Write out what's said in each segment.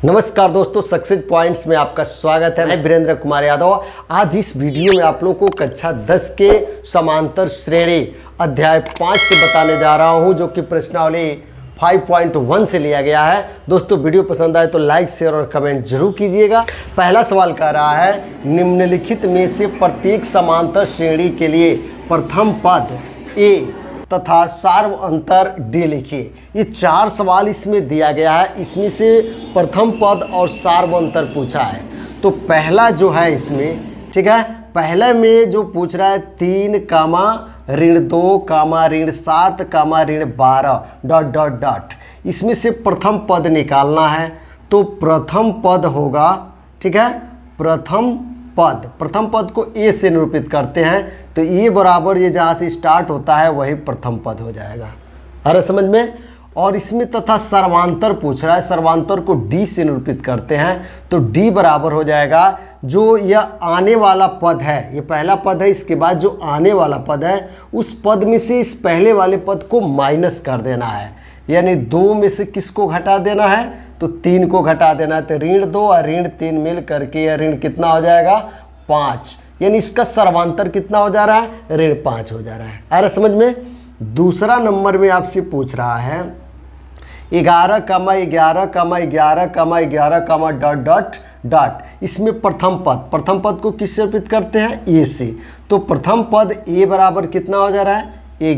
नमस्कार दोस्तों, success points में आपका स्वागत है। मैं वीरेंद्र कुमार यादव। आज इस वीडियो में आप लोगों को कक्षा 10 के समांतर श्रेणी अध्याय 5 से बताने जा रहा हूं, जो कि प्रश्नावली 5.1 से लिया गया है। दोस्तों, वीडियो पसंद आए तो लाइक, शेयर और कमेंट जरूर कीजिएगा। पहला सवाल कह रहा है, निम्नलिखित में से प्रत्येक समांतर श्रेणी के लिए प्रथम पद ए तथा सार्व अंतर डी लिखिए। ये 4 सवाल इसमें दिया गया है। इसमें से प्रथम पद और सार्व अंतर पूछा है। तो पहला जो है इसमें, ठीक है, पहले में जो पूछ रहा है 3 कामा ऋण 2 कामा ऋण 7 कामा ऋण 12 डॉट डॉट डॉट, इसमें से प्रथम पद निकालना है। तो प्रथम पद होगा, ठीक है, प्रथम पद को ए से निरूपित करते हैं। तो ए बराबर ये जहाँ से स्टार्ट होता है वही प्रथम पद हो जाएगा। अरे समझ में। और इसमें तथा सर्वांतर पूछ रहा है, सर्वांतर को डी से निरूपित करते हैं। तो डी बराबर हो जाएगा जो यह आने वाला पद है, ये पहला पद है, इसके बाद जो आने वाला पद है उस पद में से इस पहले वाले पद को माइनस कर देना है। यानी 2 में से किसको घटा देना है, तो 3 को घटा देना है। तो ऋण 2 और ऋण 3 मिल करके यह ऋण कितना हो जाएगा, 5। यानी इसका सर्वांतर कितना हो जा रहा है, ऋण 5 हो जा रहा है। अरे समझ में। दूसरा नंबर में आपसे पूछ रहा है 11 कामा 11 कामा 11 कामा 11 कामा डॉट डॉट डॉट, इसमें प्रथम पद को किससे निरूपित करते हैं, ए से। तो प्रथम पद ए बराबर कितना हो जा रहा है,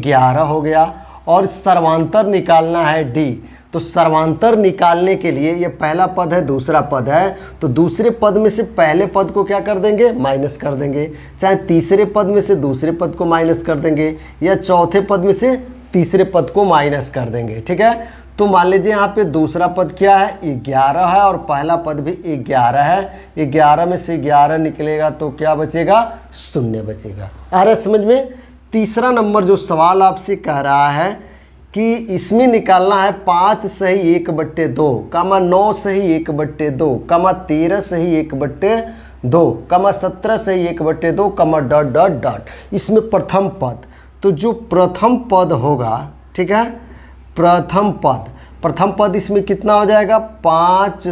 11 हो गया। और सर्वांतर निकालना है डी। तो सर्वांतर निकालने के लिए ये पहला पद है, दूसरा पद है, तो दूसरे पद में से पहले पद को क्या कर देंगे, माइनस कर देंगे। चाहे तीसरे पद में से दूसरे पद को माइनस कर देंगे, या चौथे पद में से तीसरे पद को माइनस कर देंगे, ठीक है। तो मान लीजिए यहाँ पे दूसरा पद क्या है, 11 है, और पहला पद भी 11 है। 11 में से 11 निकलेगा तो क्या बचेगा, 0 बचेगा। आ रहा है समझ में। तीसरा नंबर जो सवाल आपसे कह रहा है कि इसमें निकालना है 5 सही 1/2 कामा 9 सही 1/2 कामा 13 सही 1/2 कामा 17 सही 1/2 कामा डॉट डॉट डॉट, इसमें प्रथम पद। तो जो प्रथम पद होगा, ठीक है, प्रथम पद इसमें कितना हो जाएगा, 5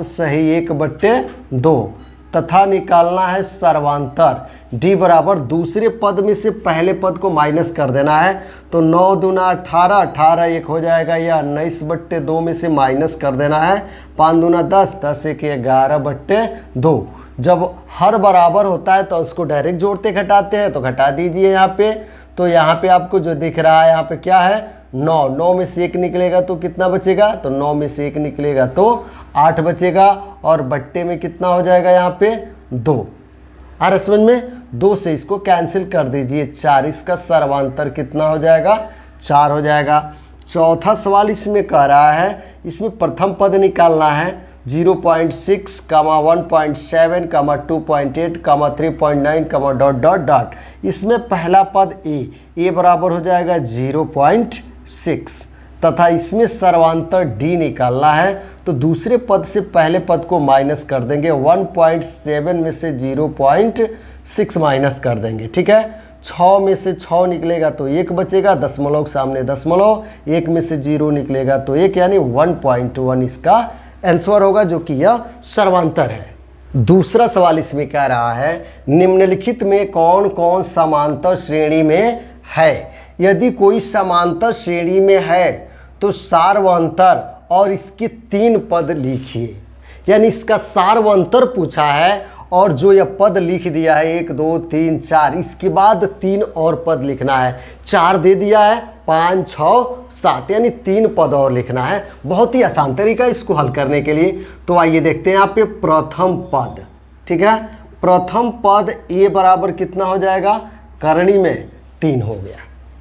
सही 1/2 तथा निकालना है सर्वांतर डी बराबर दूसरे पद में से पहले पद को माइनस कर देना है। तो 9 दूना 18, 18 1 हो जाएगा, या 19/2 में से माइनस कर देना है। 5 दूना 10, 10 1 11/2। जब हर बराबर होता है तो उसको डायरेक्ट जोड़ते घटाते हैं, तो घटा दीजिए यहाँ पे। तो यहाँ पे आपको जो दिख रहा है, यहाँ पे क्या है, 9 में से 1 निकलेगा तो कितना बचेगा, तो 9 में से 1 निकलेगा तो 8 बचेगा। और बट्टे में कितना हो जाएगा, यहाँ पे 2। आ रहा समझ में। 2 से इसको कैंसिल कर दीजिए, 4। इसका सर्वांतर कितना हो जाएगा, 4 हो जाएगा। चौथा सवाल इसमें कह रहा है, इसमें प्रथम पद निकालना है 0.6 कामा 1.7 कामा 2.8 कामा 3.9 कामा डॉट डॉट डॉट, इसमें पहला पद ए बराबर हो जाएगा 0.6 तथा इसमें सर्वांतर डी निकालना है। तो दूसरे पद से पहले पद को माइनस कर देंगे। 1.7 में से 0.6 माइनस कर देंगे, ठीक है। 6 में से 6 निकलेगा तो 1 बचेगा, दशमलव के सामने दशमलव, 1 में से 0 निकलेगा तो 1, यानी 1.1 इसका आंसर होगा, जो कि यह सर्वांतर है। दूसरा सवाल इसमें कह रहा है, निम्नलिखित में कौन कौन समांतर श्रेणी में है। यदि कोई समांतर श्रेणी में है तो सार्वंतर और इसके 3 पद लिखिए। यानी इसका सार्वंतर पूछा है और जो यह पद लिख दिया है 1 2 3 4, इसके बाद 3 और पद लिखना है। 4 दे दिया है, 5 6 7, यानी 3 पद और लिखना है। बहुत ही आसान तरीका इसको हल करने के लिए। तो आइए देखते हैं यहाँ पे प्रथम पद, ठीक है। प्रथम पद ए बराबर कितना हो जाएगा, करणी में 3 हो गया,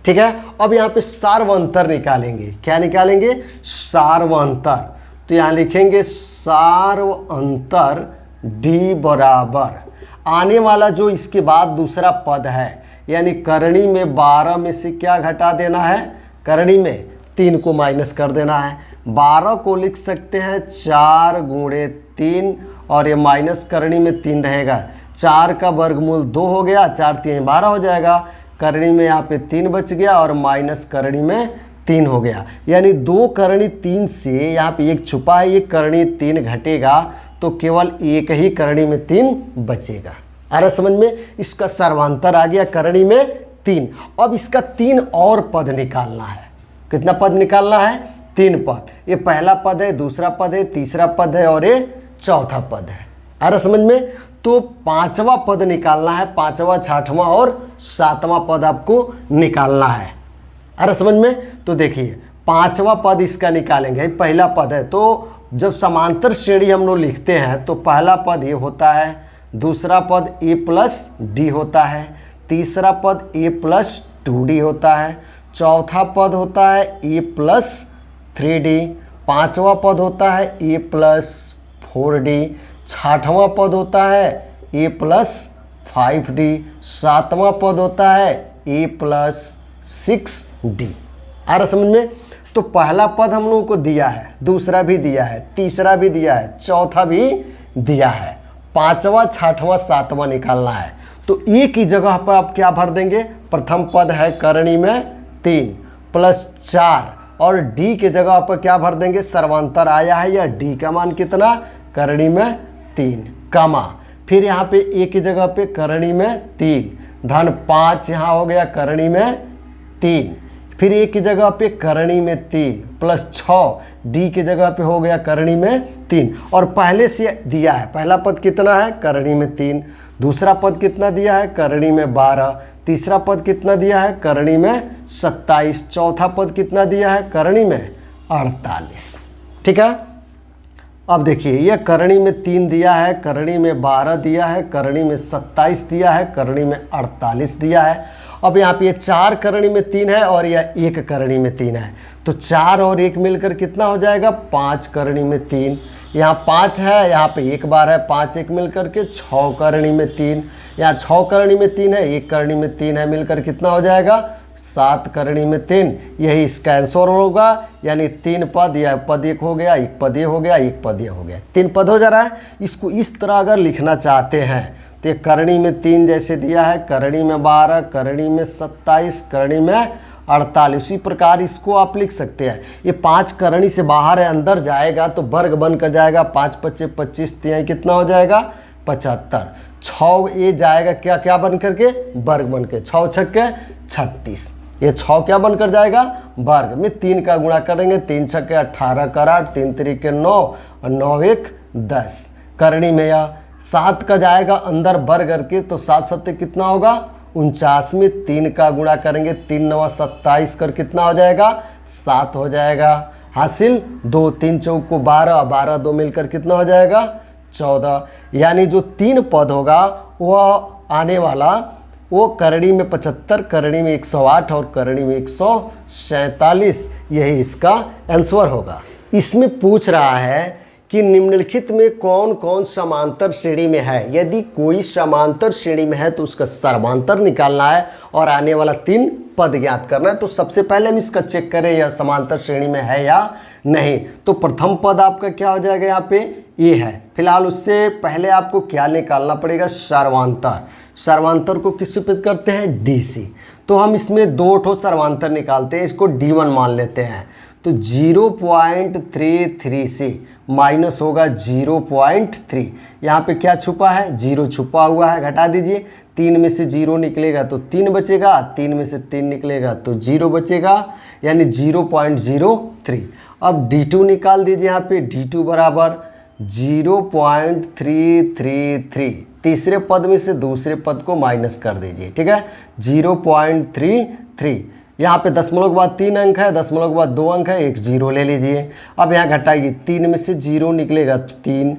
ठीक है। अब यहाँ पे सार्वंतर निकालेंगे। क्या निकालेंगे, सार्वंतर। तो यहाँ लिखेंगे सार्वंतर डी बराबर आने वाला जो इसके बाद दूसरा पद है, यानी करणी में 12 में से क्या घटा देना है, करणी में 3 को माइनस कर देना है। 12 को लिख सकते हैं 4 गुणे 3, और ये माइनस करणी में 3 रहेगा। 4 का वर्गमूल 2 हो गया, 4 3 12 हो जाएगा। करणी में यहाँ पे 3 बच गया और माइनस करणी में 3 हो गया। यानी 2 करणी 3 से यहाँ पे 1 छुपा है, ये करणी 3 घटेगा तो केवल एक ही करणी में 3 बचेगा। आ रहा समझ में? इसका सर्वांतर आ गया करणी में 3। अब इसका 3 और पद निकालना है। कितना पद निकालना है? 3 पद। ये पहला पद है, दूसरा पद है, तीसरा पद है और ये चौथा पद है। आ रहा समझ में? तो 5वां पद निकालना है। 5वां, 6वां और 7वां पद आपको निकालना है। आ रहा समझ में? तो देखिए 5वां पद इसका निकालेंगे। पहला पद है तो जब समांतर श्रेणी हम लोग लिखते हैं तो पहला पद ये होता है, दूसरा पद a प्लस डी होता है, तीसरा पद a प्लस 2d होता है, चौथा पद होता है a प्लस 3d, 5वां पद होता है a प्लस 4d, 6वां पद होता है a प्लस 5d, 7वां पद होता है a प्लस 6d। आ रहा समझ में? तो पहला पद हम लोगों को दिया है, दूसरा भी दिया है, तीसरा भी दिया है, चौथा भी दिया है, 5वां, 6वां, 7वां निकालना है। तो एक ही जगह पर आप क्या भर देंगे? प्रथम पद है करणी में 3 प्लस 4 और d के जगह पर क्या भर देंगे? सर्वांतर आया है या d का मान कितना? करणी में 3 कामा, फिर यहाँ पे a की जगह पे करणी में 3 धन 5 यहाँ हो गया करणी में 3, फिर a की जगह पे करणी में 3 प्लस 6 d की जगह पे हो गया करणी में 3। और पहले से दिया है, पहला पद कितना है? करणी में 3, दूसरा पद कितना दिया है? करणी में 12, तीसरा पद कितना दिया है? करणी में 27, चौथा पद कितना दिया है? करणी में 48। ठीक है। अब देखिए यह करणी में 3 दिया है, करणी में 12 दिया है, करणी में 27 दिया है, करणी में 48 दिया है। अब यहाँ पे ये 4 करणी में 3 है और यह 1 करणी में 3 है, तो 4 और 1 मिलकर कितना हो जाएगा? 5 करणी में 3। यहाँ 5 है, यहाँ पे 1 बार है, 5 1 मिलकर के 6 करणी में 3। यहाँ 6 करणी में 3 है, 1 करणी में 3 है, मिलकर कितना हो जाएगा? 7 करणी में 3। यही इसका आंसर होगा। यानी 3 पद, या पद 1 हो गया, 1 पद ये हो गया, 1 पद ये हो गया, 3 पद हो जा रहा है। इसको इस तरह अगर लिखना चाहते हैं तो ये करणी में 3 जैसे दिया है, करणी में 12, करणी में 27, करणी में 48, इसी प्रकार इसको आप लिख सकते हैं। ये 5 करणी से बाहर है, अंदर जाएगा तो वर्ग बन कर जाएगा, 5 5 25, तो कितना हो जाएगा? 75। 6 ये जाएगा क्या क्या बन करके? वर्ग बन के, 6 छक्के 36, ये 6 क्या बनकर जाएगा? वर्ग में 3 का गुणा करेंगे, 3 छक्के 18 कर 8, 3 तरीके 9 और 9 1 10। करणी में या 7 का जाएगा अंदर वर्ग करके, तो 7 7 कितना होगा? 49 में 3 का गुणा करेंगे, 3 9 27 कर कितना हो जाएगा? 7 हो जाएगा। हासिल 2 3 चौको 12, 12 2 मिलकर कितना हो जाएगा? 14। यानी जो 3 पद होगा वह आने वाला वो करणी में 75, करणी में 108 और करणी में 147, यही इसका आंसर होगा। इसमें पूछ रहा है कि निम्नलिखित में कौन कौन समांतर श्रेणी में है। यदि कोई समांतर श्रेणी में है तो उसका सर्वांतर निकालना है और आने वाला 3 पद ज्ञात करना है। तो सबसे पहले हम इसका चेक करें यह समांतर श्रेणी में है या नहीं। तो प्रथम पद आपका क्या हो जाएगा? यहाँ पे ये है। फिलहाल उससे पहले आपको क्या निकालना पड़ेगा? सर्वांतर। सर्वांतर को किससे पद करते हैं? डी से। तो हम इसमें 2 ठो सर्वांतर निकालते हैं, इसको D1 मान लेते हैं। तो 0.33 से माइनस होगा 0.3। यहाँ पे क्या छुपा है? 0 छुपा हुआ है, घटा दीजिए। 3 में से 0 निकलेगा तो 3 बचेगा, 3 में से 3 निकलेगा तो 0 बचेगा, यानी 0.03। अब D2 निकाल दीजिए। यहाँ पे D2 बराबर 0.333। तीसरे पद में से दूसरे पद को माइनस कर दीजिए, ठीक है। 0.33। यहाँ पे दशमलव के बाद 3 अंक है, दशमलव के बाद 2 अंक है, एक 0 ले लीजिए। अब यहाँ घटाइए, 3 में से 0 निकलेगा तो 3,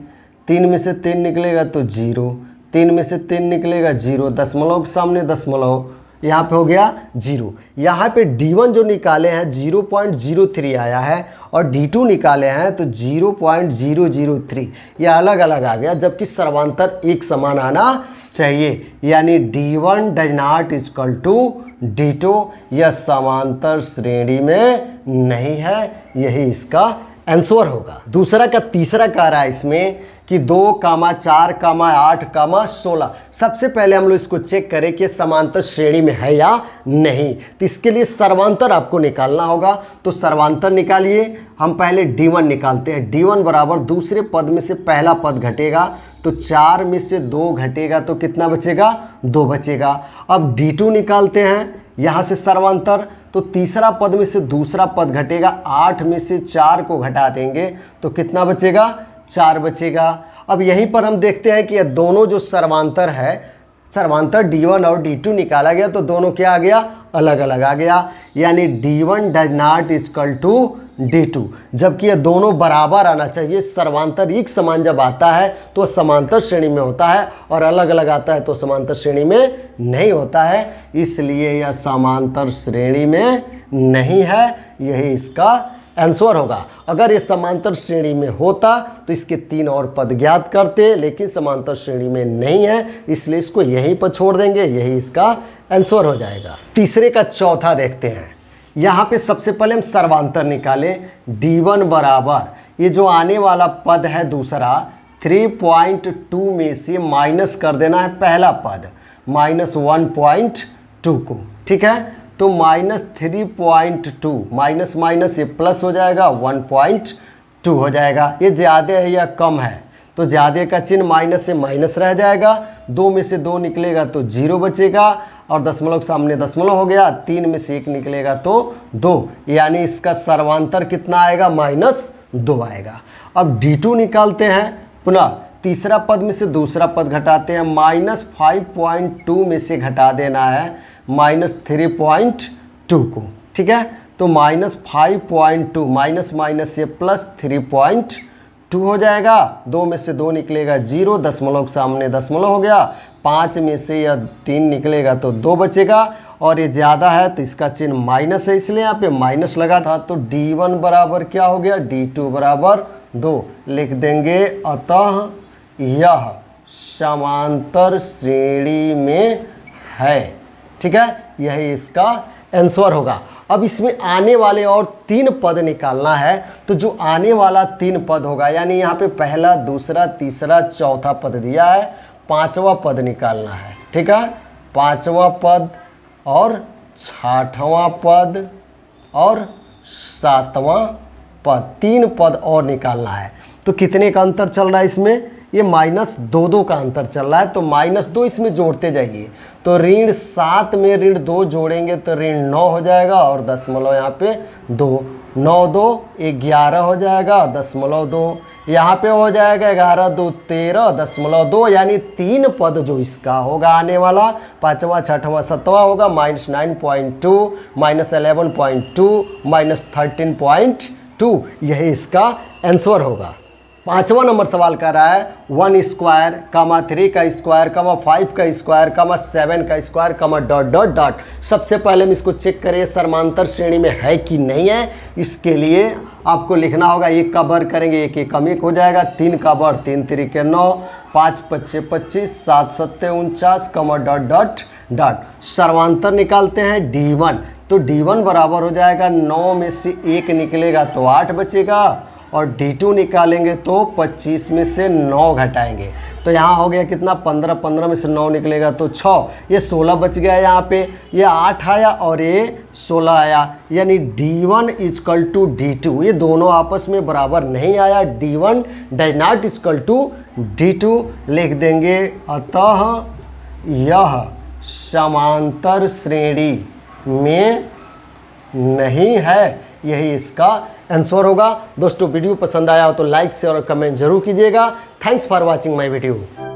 3 में से 3 निकलेगा तो 0, 3 में से 3 निकलेगा 0, दशमलव के सामने दशमलव, यहाँ पे हो गया 0। यहाँ पे D1 जो निकाले हैं 0.03 आया है और D2 निकाले हैं तो 0.003, यह अलग अलग आ गया, जबकि सर्वांतर एक समान आना चाहिए। यानी D1 does not equal to D2, यह समांतर श्रेणी में नहीं है, यही इसका आंसर होगा। दूसरा का तीसरा कह रहा है इसमें कि 2, 4, 8, 16। सबसे पहले हम लोग इसको चेक करें कि समांतर श्रेणी में है या नहीं। तो इसके लिए सर्वांतर आपको निकालना होगा। तो सर्वांतर निकालिए। हम पहले D1 निकालते हैं। D1 बराबर दूसरे पद में से पहला पद घटेगा, तो 4 में से 2 घटेगा तो कितना बचेगा? 2 बचेगा। अब D2 निकालते हैं यहाँ से सर्वांतर, तो तीसरा पद में से दूसरा पद घटेगा, 8 में से 4 को घटा देंगे तो कितना बचेगा? 4 बचेगा। अब यहीं पर हम देखते हैं कि ये दोनों जो सर्वांतर है, सर्वांतर D1 और D2 निकाला गया तो दोनों क्या आ गया? अलग अलग आ गया। यानी D1 does not equal to D2, जबकि ये दोनों बराबर आना चाहिए। सर्वांतर एक समान जब आता है तो समांतर श्रेणी में होता है, और अलग अलग आता है तो समांतर श्रेणी में नहीं होता है। इसलिए यह समांतर श्रेणी में नहीं है। यही इसका आंसर होगा। अगर ये समांतर श्रेणी में होता तो इसके 3 और पद ज्ञात करते, लेकिन समांतर श्रेणी में नहीं है, इसलिए इसको यहीं पर छोड़ देंगे। यही इसका आंसर हो जाएगा। तीसरे का चौथा देखते हैं। यहाँ पे सबसे पहले हम सर्वांतर निकालें। D1 बराबर ये जो आने वाला पद है दूसरा, 3.2 में से माइनस कर देना है पहला पद, -1.2 को। ठीक है, तो -3.2 माइनस माइनस ये प्लस हो जाएगा, 1.2 हो जाएगा। ये ज़्यादा है या कम है? तो ज़्यादा का चिन्ह माइनस से माइनस रह जाएगा। 2 में से 2 निकलेगा तो 0 बचेगा, और दशमलव के सामने दशमलव हो गया। 3 में से 1 निकलेगा तो 2, यानी इसका सर्वांतर कितना आएगा? -2 आएगा। अब D2 निकालते हैं। पुनः तीसरा पद में से दूसरा पद घटाते हैं। -5.2 में से घटा देना है -3.2 को। ठीक है, तो -5.2 माइनस माइनस से +3.2 हो जाएगा। 2 में से 2 निकलेगा 0, दशमलव के सामने दशमलव हो गया। 5 में से या 3 निकलेगा तो 2 बचेगा, और ये ज़्यादा है तो इसका चिन्ह माइनस है, इसलिए यहाँ पे माइनस लगा था। तो D1 बराबर क्या हो गया? D2 बराबर 2 लिख देंगे। अतः यह समांतर श्रेणी में है। ठीक है, यही इसका आंसर होगा। अब इसमें आने वाले और 3 पद निकालना है। तो जो आने वाला 3 पद होगा, यानी यहाँ पे पहला, दूसरा, तीसरा, चौथा पद दिया है, 5वां पद निकालना है। ठीक है, 5वां पद और 6वां पद और 7वां पद, 3 पद और निकालना है। तो कितने का अंतर चल रहा है इसमें? ये -2 का अंतर चल रहा है। तो -2 इसमें जोड़ते जाइए। तो ऋण 7 में ऋण 2 जोड़ेंगे तो ऋण 9 हो जाएगा, और दशमलव यहाँ पे 2, 9 2 11 हो जाएगा, दशमलव 2 यहाँ पे हो जाएगा, 11 2 13, दशमलव 2, यानी 3 पद जो इसका होगा आने वाला, 5वां, 6वां, 7वां होगा, -9.2, -11.2, -13.2। यही इसका आंसर होगा। 5वां नंबर सवाल कर रहा है 1 स्क्वायर, 3 का स्क्वायर, 5 का स्क्वायर, 7 का स्क्वायर, ... सबसे पहले हम इसको चेक करें समांतर श्रेणी में है कि नहीं है। इसके लिए आपको लिखना होगा, एक का वर्ग करेंगे, एक एकम एक हो जाएगा, 3 का वर्ग, 3 3 9, 5 5 25, 7 7 49, ... सर्वांतर निकालते हैं D1। तो D1 बराबर हो जाएगा, 9 में से 1 निकलेगा तो 8 बचेगा, और D2 निकालेंगे तो 25 में से 9 घटाएंगे तो यहाँ हो गया कितना? 15, 15 में से 9 निकलेगा तो 6, ये 16 बच गया। यहाँ पे ये 8 आया और ये 16 आया, यानी D1 इक्वल टू D2। ये दोनों आपस में बराबर नहीं आया। D1 does not equal to D2 लिख देंगे। अतः यह समांतर श्रेणी में नहीं है। यही इसका आंसर होगा। दोस्तों, वीडियो पसंद आया हो तो लाइक शेयर और कमेंट जरूर कीजिएगा। Thanks for watching my video.